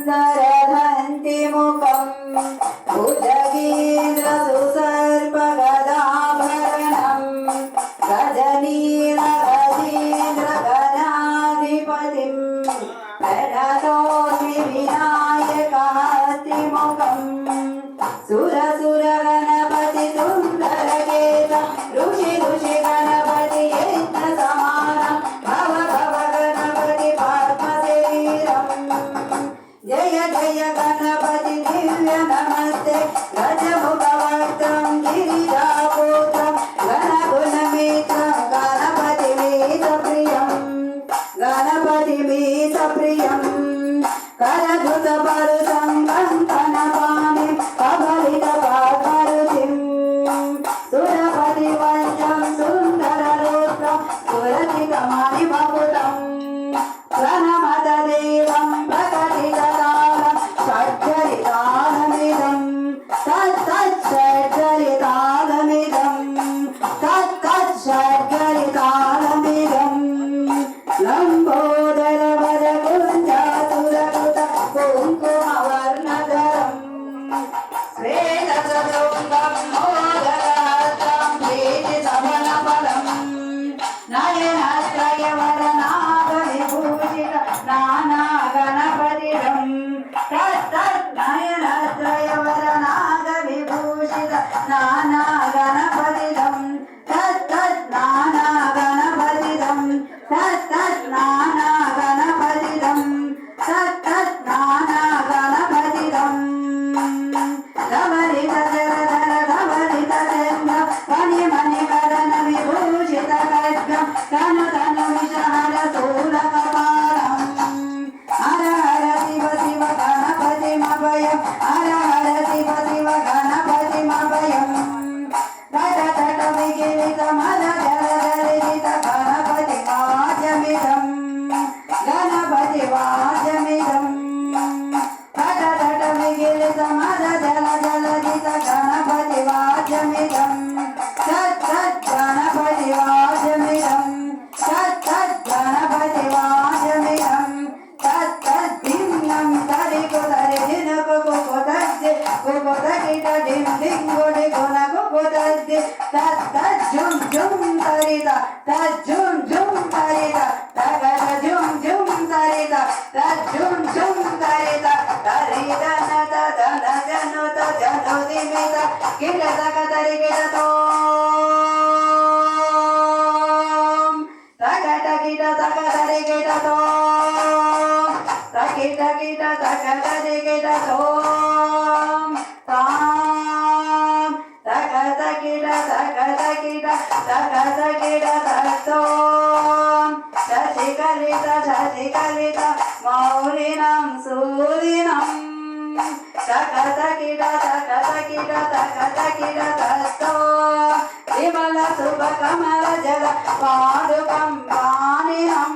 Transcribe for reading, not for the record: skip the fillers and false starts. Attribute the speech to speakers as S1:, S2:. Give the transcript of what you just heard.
S1: दरधन्ति मुखं भुजगेन्द्रसुसर्पगदाभरणं गजनीलगजेन्द्रगणाधिपतिं प्रणतोऽस्मि विनायकातिमुखं सुरसुरगणपति सुन्दरकेत ऋषि ऋषि गणपति यज्ञसमानं भव भव गणपति पद्मशरीरम् जय जय गणपति दिव्य नमस्ते गजमुखवक्त्रं गिरिजापुत्रं गणगुणमित्रं गणपतिमीशप्रियं गणपतिमीशप्रियं करधृतपरुषं कङ्कणपाणिं कबलितपद्मरुचिं सुरपतिवंशं सुन्दररुद्रं सुरचितमणिमकुटं प्रणमतदेवं प्रकटिततालं षड्जरितालमिदं तत्तच्छड्जरितालमिदं तत्तच्छड्जरितालमिदं लम्बोदरवरकुञ्जासुरकृत कुङ्कुमवर्णधरं श्वेतसदृङ्गं मोदकहस्तं प्रीतिसमनफलं नयनत्रयवरनागविभूषित नानागणपतिरं तत्तन्नयनत्रयवरनागविभूषित नानागणपतिरं तत्तन्नानागणपतिरं तत्तन्नानागणपतिरं तत्तन्नानागणपतिरं धवलितजलधर धवलितचन्द्र मणिमणिकरणविभूषितखड्गं तनुतनुविषहरशूलकपालं हर हर शिव शिव गणपतिमभयं हर हर शिव शिव गणपतिमभयं तटतटविगिलितमलजलधरित गणपतिवाद्यमिदं गणपतिवाद्यमिदं तटतटविगिलितमलजलधरित गणपतिवाद्यमिदं तत्तज्जनपतिवाद्यमिदं तत्तज्जनपतिवाद्यमिदं तत्तद्भिन्नं तरिकुतरिदिनकुकुतद्दि कुकुतकिटडिं दिङ्गुडिगुणकुकुतद्दि तत्तज्जुं जुं तरित तज्जुं जुं तरित तगदजुं जुं तरित तज्जुं जुं तरित तरिदनत दनजनुत जनुदिमित किटतकतरिकिटतों तकटकिटतकतरिकिटतों तकिटकिटतकतरिकिटतों तां तकतकिटतकतकिटतकतकिटतों शशिकलित मौलिनं सूलिनं तकतकिटतकतकिटतकतकिटतों विमलसुभकमलजल पादुकं पाणिनं